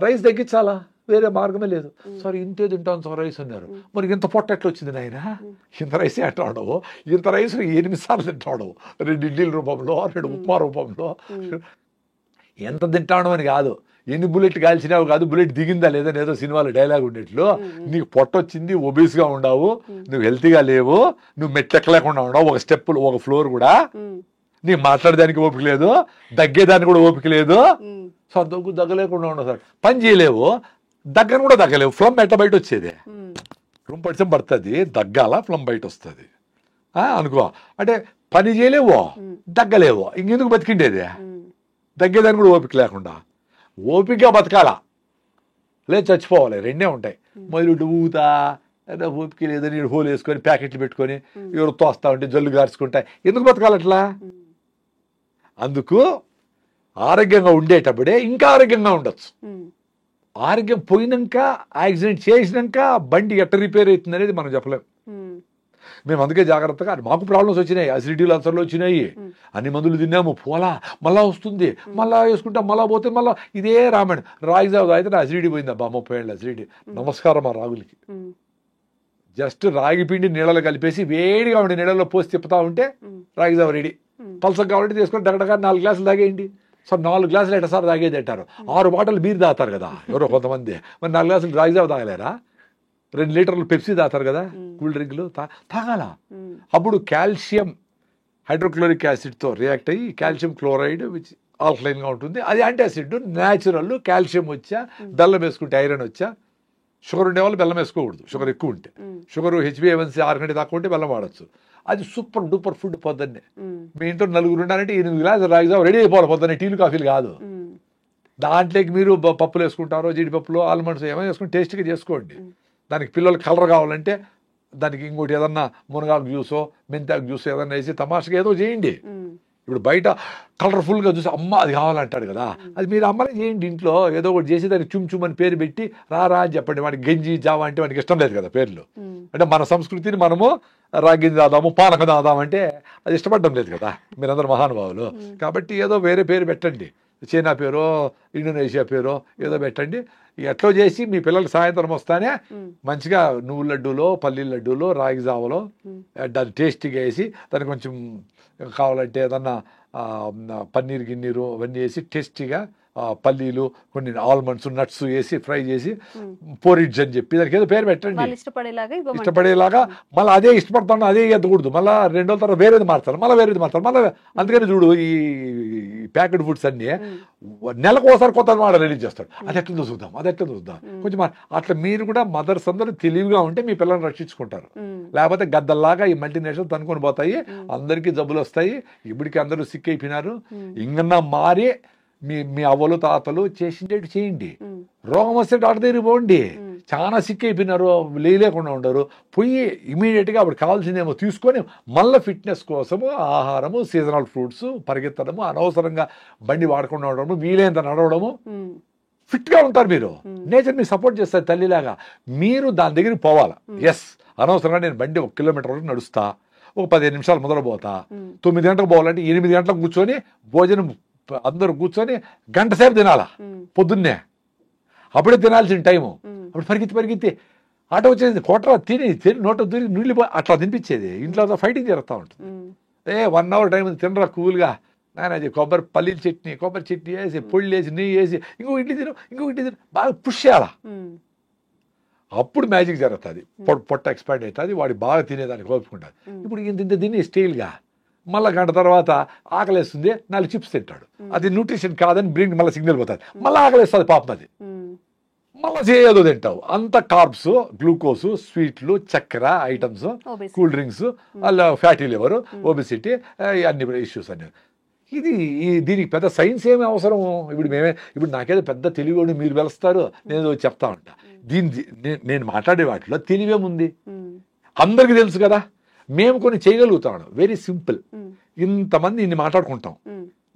రైస్ తగ్గించాలా, వేరే మార్గమే లేదు. సార్ ఇంతే తింటాను సార్ రైస్ అన్నారు. మరి ఇంత పొట్ట ఎట్లా వచ్చింది నాయన? ఇంత రైస్ ఎట్లా ఉండవు? ఇంత రైస్ 8 సార్లు తింటాడు, 2 ఇడ్లీల రూపంలో, 2 ఉప్మా రూపంలో. ఎంత తింటాడు అని కాదు, ఎన్ని బుల్లెట్ కాల్చినావు కాదు, బుల్లెట్ దిగిందా లేదా ఏదో సినిమాలో డైలాగ్ ఉండేట్లు. నీకు పొట్ట వచ్చింది, ఒబీస్గా ఉండవు, నువ్వు హెల్తీగా లేవు, నువ్వు మెట్లెక్కలేకుండా ఉండవు, ఒక స్టెప్పులు ఒక ఫ్లోర్ కూడా నీకు మాట్లాడడానికి ఓపిక లేదు, దగ్గేదానికి కూడా ఓపిక లేదు. సో దగ్గలేకుండా ఉండవు సార్. పని చేయలేవు, దగ్గర కూడా దగ్గలేవు. ఫ్లమ్ ఎట్లా బయట వచ్చేది? రూమ్ పడితే పడుతుంది, దగ్గాల ఫ్లమ్ బయట వస్తుంది అనుకో. అంటే పని చేయలేవు, దగ్గలేవు, ఇంకెందుకు బతికిండేది? దగ్గేదాన్ని కూడా ఓపిక లేకుండా. ఓపికగా బతకాలా, లేదు చచ్చిపోవాలి, 2 ఉంటాయి. మొదలు ఊతా ఓపిక లేదని హోల్ వేసుకొని ప్యాకెట్లు పెట్టుకొని ఎవరు తోస్తా ఉంటే జల్లు గార్చుకుంటాయి. ఎందుకు బతకాలి అట్లా? అందుకు ఆరోగ్యంగా ఉండేటప్పుడే ఇంకా ఆరోగ్యంగా ఉండొచ్చు. ఆరోగ్యం పోయినాక, యాక్సిడెంట్ చేసినాక బండి ఎట్ట రిపేర్ అవుతుంది అనేది మనం చెప్పలేం. మేము అందుకే జాగ్రత్తగా, మాకు ప్రాబ్లమ్స్ వచ్చినాయి, అసిడిటీలు అల్సర్లు వచ్చినాయి, అన్ని మందులు తిన్నాము, పోలా మళ్ళా వస్తుంది, మళ్ళా వేసుకుంటాం, మళ్ళా పోతే మళ్ళా ఇదే రామాయణం. రాగి జావ అయితే నా అసిడిటీ పోయిందబ్బా, 30 ఏళ్ళ అసిడిటీ. నమస్కారం ఆ రాగులకి. జస్ట్ రాగి పిండి నీళ్ళలో కలిపేసి వేడిగా ఉండి నీళ్ళలో పోసి తిప్పుతా ఉంటే రాగి జావ రెడీ. పల్సగా కావాలంటే తీసుకొని డగడగా 4 గ్లాసులు తాగేయండి. సో 4 గ్లాసులు ఎట్ట సార్ తాగేది అంటారు. 6 బాటలు బీర్ తాగుతారు కదా ఎవరో కొంతమంది, మరి 4 గ్లాసులు రాగి జావ తాగలేరా? 2 లీటర్లు పెప్సీ తాగుతారు కదా, కూల్ డ్రింక్లు తాగాల. అప్పుడు కాల్షియం హైడ్రోక్లోరిక్ యాసిడ్తో రియాక్ట్ అయ్యి కాల్షియం క్లోరైడ్ విచ్ ఆల్కలైన్గా ఉంటుంది, అది యాంటాసిడ్ న్యాచురల్. కాల్షియం వచ్చా, బెల్లం వేసుకుంటే ఐరన్ వచ్చా. షుగర్ ఉండేవాళ్ళు బెల్లం వేసుకోకూడదు, షుగర్ ఎక్కువ ఉంటే. షుగర్ HbA1c 6 కంటే తక్కువ ఉంటే బెల్లం వాడచ్చు. అది సూపర్ డూపర్ ఫుడ్. పొద్దున్నే మీ ఇంట్లో 4 ఉన్నారంటే 8 గ్లాసులు రాగి జావ రెడీ అయిపోవాలి పొద్దున్నే, టీలు కాఫీలు కాదు. దాంట్లోకి మీరు పప్పులు వేసుకుంటారో, జీడిపప్పులు, ఆల్మండ్స్ ఏమైనా వేసుకుని టేస్టీగా చేసుకోండి. దానికి పిల్లలు కలర్ కావాలంటే దానికి ఇంకోటి ఏదన్నా మునగాకు జ్యూసో మెంతాకు జ్యూసో ఏదన్నా వేసి తమాషగా ఏదో చేయండి. ఇప్పుడు బయట కలర్ఫుల్గా చూసి అమ్మ అది కావాలంటాడు కదా, అది మీరు అమ్మనే చేయండి ఇంట్లో. ఏదో ఒకటి చేసి దానికి చుమ్ అని పేరు పెట్టి రా అని చెప్పండి. వాడికి గంజి జావా అంటే వాడికి ఇష్టం లేదు కదా పేర్లు. అంటే మన సంస్కృతిని మనము రాగింజి దాదాము, పానకం దాదామంటే అది ఇష్టపడడం లేదు కదా మీరందరూ మహానుభావులు. కాబట్టి ఏదో వేరే పేరు పెట్టండి, చైనా పేరో ఇండోనేషియా పేరో ఏదో పెట్టండి. ఎట్లో చేసి మీ పిల్లలు సాయంత్రం వస్తానే మంచిగా నువ్వుల లడ్డూలో, పల్లీల లడ్డూలో, రాగి జావలో దాన్ని టేస్టీగా వేసి దానికి కొంచెం కావాలంటే ఏదన్నా పన్నీర్ గిన్నీరు అవన్నీ వేసి టేస్టీగా పల్లీలు, కొన్ని ఆల్మండ్స్, నట్స్ వేసి ఫ్రై చేసి పోరిడ్జ్ అని చెప్పి దానికి ఏదో పేరు పెట్టండి, వాళ్ళు ఇష్టపడేలాగా ఇష్టపడేలాగా. మళ్ళీ అదే ఇష్టపడతాను, అదే ఎద్దకూడదు, మళ్ళీ 2 రోజుల తర్వాత వేరేది మారుతారు, మళ్ళీ వేరేది మారుతారు, మళ్ళీ. అందుకని చూడు ఈ ప్యాకెట్ ఫుడ్స్ అన్ని నెలకు ఒకసారి కొత్త మాట రిలీజ్ చేస్తాడు. అది ఎట్లా చూద్దాం, అది ఎట్లా చూద్దాం, కొంచెం అట్లా మీరు కూడా మదర్స్ అందరూ తెలివిగా ఉంటే మీ పిల్లల్ని రక్షించుకుంటారు. లేకపోతే గద్దల్లాగా ఈ మల్టీనేషనల్ తనుకొని పోతాయి, అందరికీ జబ్బులు వస్తాయి. ఇప్పటికి అందరూ సిక్ అయిపోయినారు. ఇంకన్నా మారి మీ అవ్వలు తాతలు చేసిండేటి చేయండి. రోగం వస్తే డాక్టర్ దగ్గరికి పోండి. చాలా సిక్ అయిపోయినారు, లేకుండా ఉండరు, పోయి ఇమీడియట్గా అప్పుడు కావాల్సిందేమో తీసుకొని మళ్ళీ ఫిట్నెస్ కోసము ఆహారము, సీజనల్ ఫ్రూట్స్, పరిగెత్తడము, అనవసరంగా బండి వాడకుండా ఉండడము, వీలైనంత నడవడము, ఫిట్గా ఉంటారు. మీరు నేచర్ మీకు సపోర్ట్ చేస్తారు తల్లిలాగా. మీరు దాని దగ్గరికి పోవాలా. ఎస్, అనవసరంగా నేను బండి 1 కిలోమీటర్ వరకు నడుస్తా, ఒక 15 నిమిషాలు మొదలు పోతా, 9 గంటలకు పోవాలంటే 8 గంటలకు కూర్చొని భోజనం అందరూ కూర్చొని గంట సేపు తినాలా పొద్దున్నే. అప్పుడే తినాల్సిన టైము. అప్పుడు పరిగెత్తి ఆటో వచ్చేది కోట్రా తిని నోట దూరి నీళ్ళు అట్లా తినిపించేది. ఇంట్లో ఫైటింగ్ జరుగుతూ ఉంటుంది. 1 అవర్ టైం తినరా కూల్గా, నాయన అది పల్లీల చట్నీ, కొబ్బరి చట్నీ వేసి, పొళ్ళు వేసి, నెయ్యి వేసి, ఇంకో ఇడ్లీ తిను బాగా పుష్ చేయాలా. అప్పుడు మ్యాజిక్ జరుగుతుంది. పొట్ట ఎక్స్పాండ్ అవుతుంది, వాడు బాగా తినేదానికి కోపుకుంటారు. ఇప్పుడు ఇంత తిని స్టీల్గా మళ్ళీ గంట తర్వాత ఆకలేస్తుంది, 4 చిప్స్ తింటాడు. అది న్యూట్రిషన్ కాదని బ్రెయిన్ మళ్ళీ సిగ్నల్ పోతుంది, మళ్ళీ ఆకలేస్తుంది పాపం. అది మళ్ళీ చేయదో తింటావు. అంత కార్బ్స్, గ్లూకోజ్, స్వీట్లు, చక్కెర ఐటమ్స్, కూల్ డ్రింక్స్, అలా ఫ్యాటీ లివర్, ఒబెసిటీ, అన్ని ఇష్యూస్ అన్ని. దీనికి పెద్ద సైన్స్ ఏమి అవసరం? ఇప్పుడు నాకేదో పెద్ద తెలివి మీరు వెలుస్తారు, నేను చెప్తా ఉంటా. నేను మాట్లాడే వాటిలో తెలివేముంది? అందరికీ తెలుసు కదా. మేము కొన్ని చేయగలుగుతాను, వెరీ సింపుల్. ఇంతమంది ఇన్ని మాట్లాడుకుంటాం,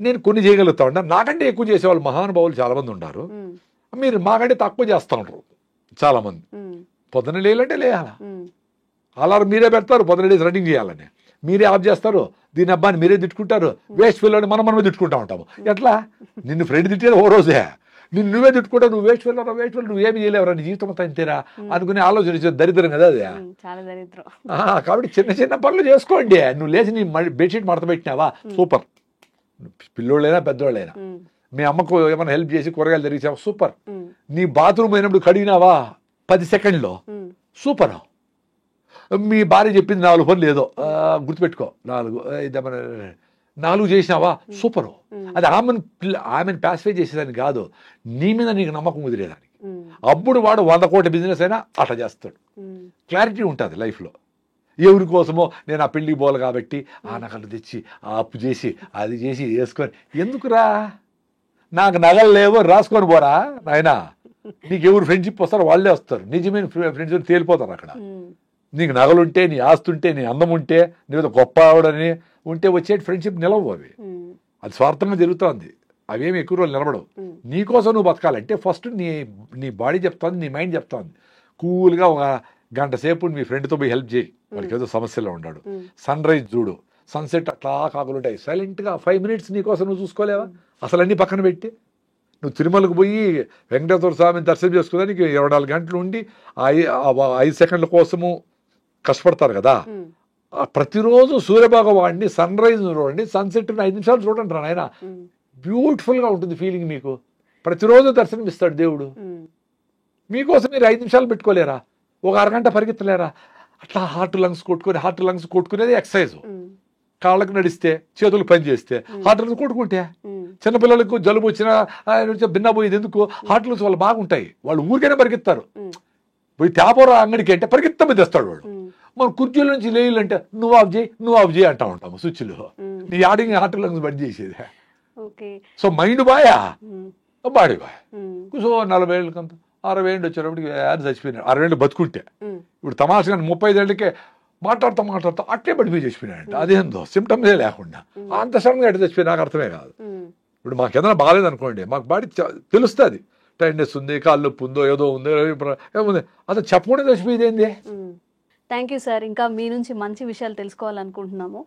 నేను కొన్ని చేయగలుగుతా ఉంటా. నాకంటే ఎక్కువ చేసేవాళ్ళు మహానుభావులు చాలా మంది ఉన్నారు. మీరు మాకంటే తక్కువ చేస్తూ ఉంటారు చాలా మంది. పొద్దున లేయాలంటే లేయాలా, అలారం మీరే పెడతారు, పొద్దున లేసి రన్నింగ్ చేయాలని మీరే ఆఫ్ చేస్తారు. దీని అబ్బాయిని మీరే తిట్టుకుంటారు, వేస్ట్ ఫెయిల్ మనమే తిట్టుకుంటా ఉంటాము. ఎట్లా? నిన్ను ఫ్రెండ్ తిట్టేది ఓ రోజే, నువ్వే తిట్టుకుంటావు, నువ్వు వేస్ట్ ఫెయిల్, నువ్వు ఏమి చేయలేవరా, నీ జీవితం అంతా అంతేరా అనుకునే ఆలోచన దరిద్రం కదా అది. కాబట్టి చిన్న పనులు చేసుకోండి. నువ్వు లేచి నీ బెడ్షీట్ మడత పెట్టినావా, సూపర్. పిల్లోళ్ళైనా పెద్దోళ్ళైనా మీ అమ్మకు ఏమైనా హెల్ప్ చేసి కూరగాయలు తెరిచావా, సూపర్. నీ బాత్రూమ్ అయినప్పుడు కడిగినావా 10 సెకండ్లో, సూపర్. మీ భార్య చెప్పింది 4 పనులు ఏదో గుర్తుపెట్టుకో, 4 చేసినావా, సూపరు. అది ఆమెను ప్యాసిఫై చేసేదాన్ని కాదు, నీ మీద నీకు నమ్మకం కుదిరేదానికి. అప్పుడు వాడు 100 కోట్ల బిజినెస్ అయినా అట్లా చేస్తాడు. క్లారిటీ ఉంటుంది లైఫ్లో. ఎవరి కోసమో నేను ఆ పెళ్ళికి పోవాలి కాబట్టి ఆ నగలు తెచ్చి ఆ అప్పు చేసి అది చేసి వేసుకొని ఎందుకురా, నాకు నగలు లేవో రాసుకొని పోరా నాయనా. నీకు ఎవరు ఫ్రెండ్షిప్ వస్తారో వాళ్ళే వస్తారు, నిజమైన ఫ్రెండ్స్ తేలిపోతారు అక్కడ. నీకు నగలుంటే, నీ ఆస్తుంటే, నీ అందం ఉంటే, నీతో గొప్ప ఆవిడని ఉంటే వచ్చే ఫ్రెండ్షిప్ నిలవు. అవి అది స్వార్థంగా జరుగుతుంది, అవేమి ఎక్కువ రోజులు నిలబడవు. నీకోసం నువ్వు బతకాలంటే ఫస్ట్ నీ బాడీ చెప్తుంది, నీ మైండ్ చెప్తుంది. కూల్గా ఒక గంట సేపు మీ ఫ్రెండ్తో పోయి హెల్ప్ చేయి, వాడికి ఏదో సమస్యలో ఉన్నాడు. సన్ రైజ్ చూడు, సన్సెట్ అట్లా కాకులు ఉంటాయి, సైలెంట్గా 5 మినిట్స్ నీకోసం నువ్వు చూసుకోలేవా? అసలు అన్నీ పక్కన పెట్టి నువ్వు తిరుమలకు పోయి వెంకటేశ్వర స్వామిని దర్శనం చేసుకోవడానికి 24 గంటలు ఉండి 5 సెకండ్ల కోసము కష్టపడతారు కదా. ప్రతిరోజు సూర్యభగవాన్ని సన్ రైజ్ చూడండి, సన్సెట్ 5 నిమిషాలు చూడండి రా నాయన, బ్యూటిఫుల్గా ఉంటుంది ఫీలింగ్. మీకు ప్రతిరోజు దర్శనం ఇస్తాడు దేవుడు. మీకోసం మీరు 5 నిమిషాలు పెట్టుకోలేరా? ఒక అరగంట పరిగెత్తలేరా? అట్లా హార్ట్ లంగ్స్ కొట్టుకునేది ఎక్సర్సైజ్. కాళ్ళకు నడిస్తే, చేతులు పని చేస్తే హార్ట్ లంగ్స్ కొట్టుకుంటే, చిన్నపిల్లలకు జలుబు వచ్చినా భిన్న పోయేది ఎందుకు? హార్ట్ లంగ్స్ వాళ్ళు బాగుంటాయి, వాళ్ళు ఊరికైనా పరిగెత్తారు. పోయి తేపరా అంగడికి అంటే పరిగెత్తమే తెస్తాడు వాడు. మన కుర్చీల నుంచి లేయాలంటే నువ్వు ఆఫ్ చేయి అంటా ఉంటాము స్విచ్లో. నీ ఆడింగ్ హార్ట్ లంగ్స్ బంద్ చేసేది. సో మైండ్ బాయా, బాడీ బాయ్. సో 40 ఏళ్ళకంత 60 ఏళ్ళు వచ్చేటప్పటికి యాడ్ చచ్చిపోయినాడు. 60 ఏళ్ళు బతుకుంటే, ఇప్పుడు తమాషగా 35 ఏళ్ళకే మాట్లాడుతూ అట్లే పడిపోయి చచ్చిపోయినాడంట. అదేందో సిమ్టమ్సే లేకుండా అంత సడన్గా ఎట్లా చచ్చిపోయి నాకు అర్థమే కాదు. ఇప్పుడు మాకు ఏదైనా బాగాలేదు అనుకోండి, మాకు బాడీ తెలుస్తుంది, టైర్నెస్ ఉంది, కాళ్ళు నొప్పి ఉందో, ఏదో ఉందో, ఏముంది, అసలు చెప్పకుండా చచ్చిపోయేది ఏంది. Thank you sir. ఇంకా మీ నుంచి మంచి విషయాలు తెలుసుకోవాలనుకుంటున్నాము.